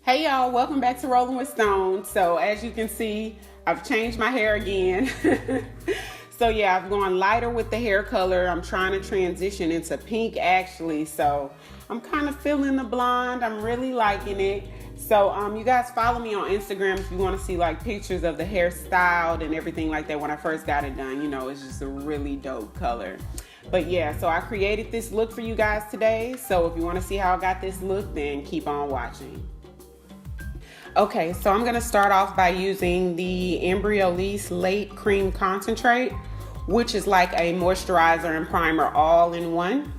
Hey y'all, welcome back to Rolling with Stone. So as you can see, I've changed my hair again. So yeah, I've gone lighter with the hair color. I'm trying to transition into pink actually. So I'm kind of feeling the blonde. I'm really liking it. So you guys follow me on Instagram if you want to see like pictures of the hair styled and everything like that when I first got it done. You know, it's just a really dope color. But yeah, so I created this look for you guys today. So if you want to see how I got this look, then keep on watching. Okay, so I'm gonna start off by using the Embryolisse Late Cream Concentrate, which is like a moisturizer and primer all in one.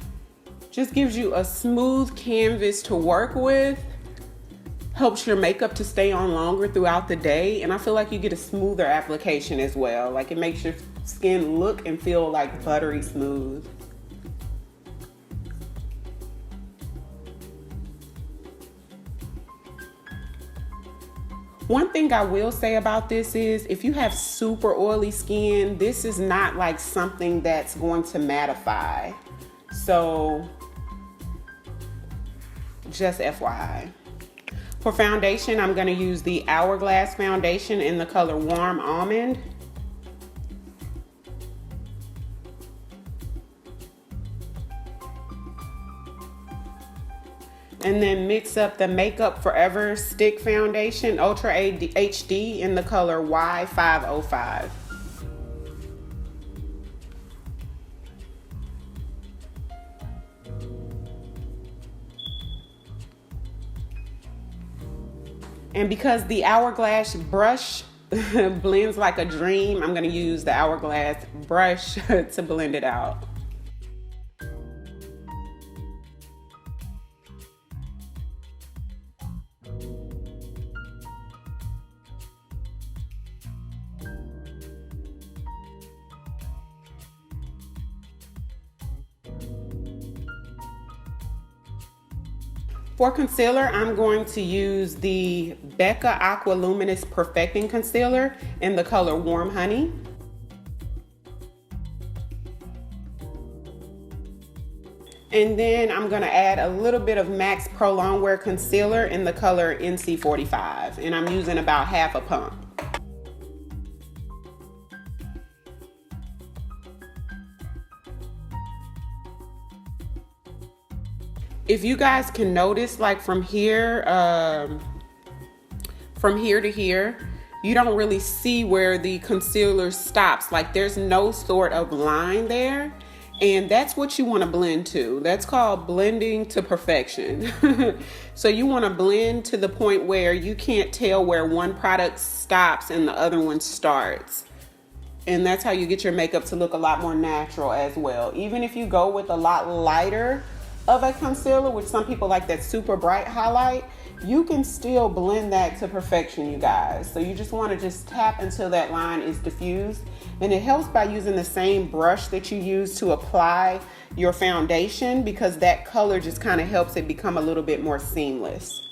Just gives you a smooth canvas to work with, helps your makeup to stay on longer throughout the day, and I feel like you get a smoother application as well. Like it makes your skin look and feel like buttery smooth. One thing I will say about this is if you have super oily skin, this is not like something that's going to mattify. So just FYI. For foundation, I'm going to use the Hourglass foundation in the color Warm Almond. And then mix up the Makeup Forever Stick Foundation Ultra HD in the color Y505. And because the Hourglass brush blends like a dream, I'm going to use the Hourglass brush to blend it out. For concealer, I'm going to use the Becca Aqua Luminous Perfecting Concealer in the color Warm Honey. And then I'm going to add a little bit of MAC Pro Longwear Concealer in the color NC45. And I'm using about half a pump. If you guys can notice, like from here to here, you don't really see where the concealer stops. Like there's no sort of line there. And that's what you want to blend to. That's called blending to perfection. So you want to blend to the point where you can't tell where one product stops and the other one starts. And that's how you get your makeup to look a lot more natural as well. Even if you go with a lot lighter of a concealer, which some people like that super bright highlight, you can still blend that to perfection, you guys. So you just want to just tap until that line is diffused. And it helps by using the same brush that you use to apply your foundation, because that color just kind of helps it become a little bit more seamless.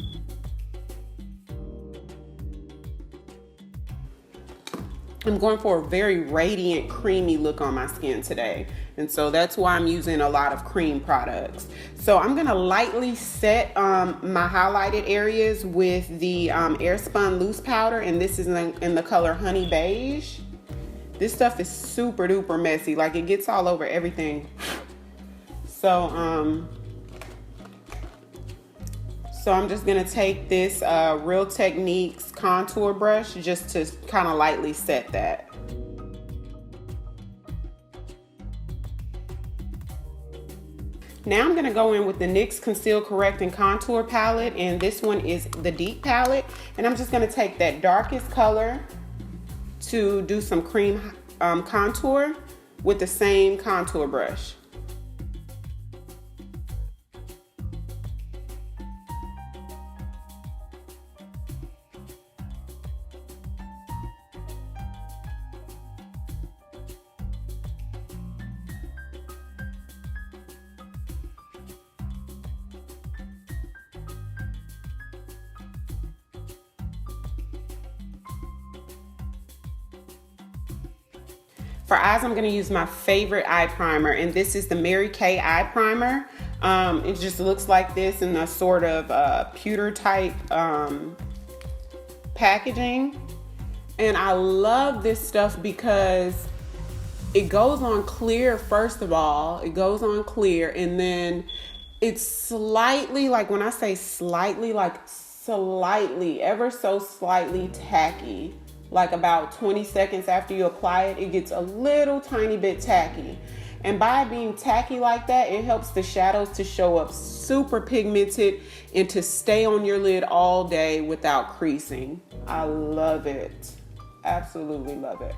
I'm going for a very radiant, creamy look on my skin today. And so that's why I'm using a lot of cream products. So I'm gonna lightly set my highlighted areas with the Airspun Loose Powder, and this is in the color Honey Beige. This stuff is super duper messy, like it gets all over everything. So I'm just gonna take this Real Techniques contour brush just to kind of lightly set that. Now I'm gonna go in with the NYX Conceal, Correct, and Contour palette, and this one is the Deep palette. And I'm just gonna take that darkest color to do some cream contour with the same contour brush. For eyes, I'm going to use my favorite eye primer, and this is the Mary Kay eye primer. It just looks like this in a sort of pewter type packaging. And I love this stuff because it goes on clear. First of all, it goes on clear, and then it's slightly, like when I say slightly, like slightly, ever so slightly tacky. Like about 20 seconds after you apply it, it gets a little tiny bit tacky. And by being tacky like that, it helps the shadows to show up super pigmented and to stay on your lid all day without creasing. I love it. Absolutely love it.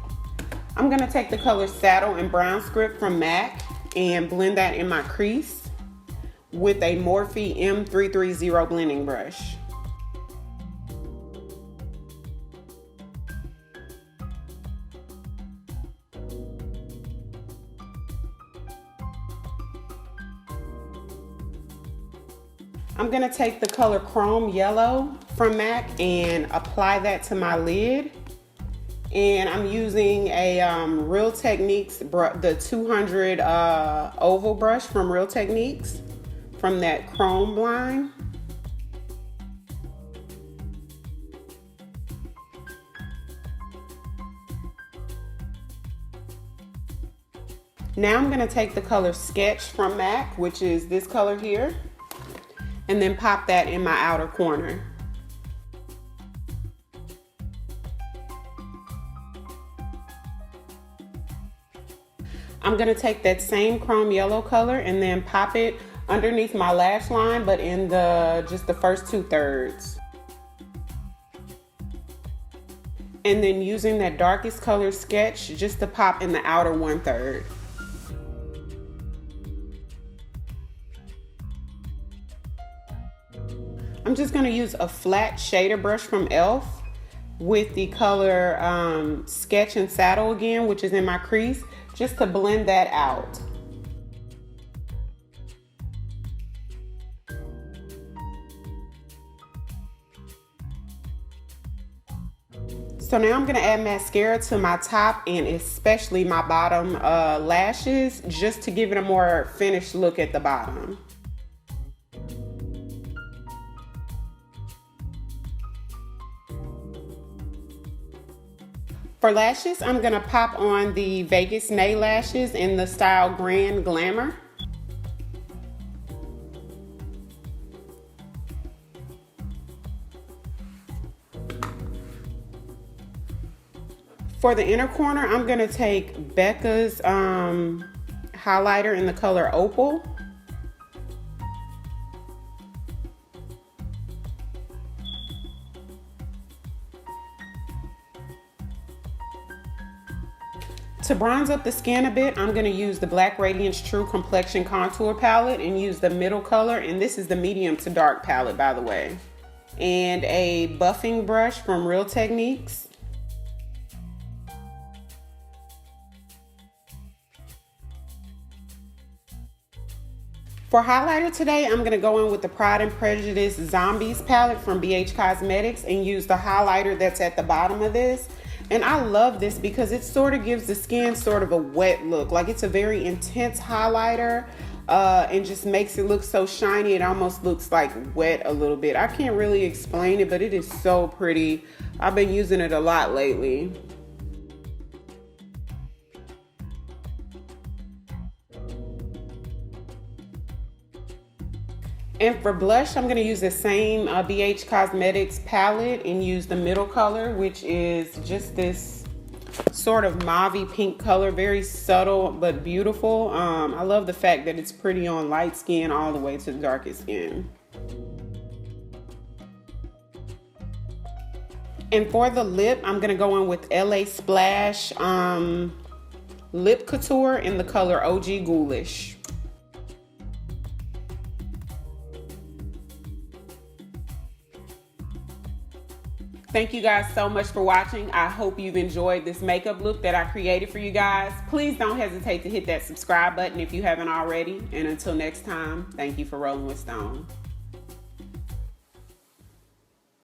I'm gonna take the color Saddle and Brown Script from MAC and blend that in my crease with a Morphe M330 blending brush. I'm gonna take the color Chrome Yellow from MAC and apply that to my lid. And I'm using a Real Techniques, the 200 oval brush from Real Techniques, from that chrome line. Now I'm gonna take the color Sketch from MAC, which is this color here, and then pop that in my outer corner. I'm gonna take that same Chrome Yellow color and then pop it underneath my lash line, but in just the first 2/3. And then using that darkest color Sketch just to pop in the outer 1/3. I'm just gonna use a flat shader brush from e.l.f. with the color Sketch and Saddle again, which is in my crease, just to blend that out. So now I'm gonna add mascara to my top and especially my bottom lashes, just to give it a more finished look at the bottom. For lashes, I'm gonna pop on the Vegas Nail Lashes in the style Grand Glamour. For the inner corner, I'm gonna take Becca's highlighter in the color Opal. To bronze up the skin a bit, I'm gonna use the Black Radiance True Complexion Contour Palette and use the middle color, and this is the medium to dark palette, by the way. And a buffing brush from Real Techniques. For highlighter today, I'm gonna go in with the Pride and Prejudice Zombies palette from BH Cosmetics and use the highlighter that's at the bottom of this. And I love this because it sort of gives the skin sort of a wet look. Like, it's a very intense highlighter and just makes it look so shiny. It almost looks like wet a little bit. I can't really explain it, but it is so pretty. I've been using it a lot lately. And for blush, I'm going to use the same BH Cosmetics palette and use the middle color, which is just this sort of mauve pink color, very subtle but beautiful. I love the fact that it's pretty on light skin all the way to the darkest skin. And for the lip, I'm going to go in with LA Splash Lip Couture in the color OG Ghoulish. Thank you guys so much for watching. I hope you've enjoyed this makeup look that I created for you guys. Please don't hesitate to hit that subscribe button if you haven't already. And until next time, thank you for rolling with Stone.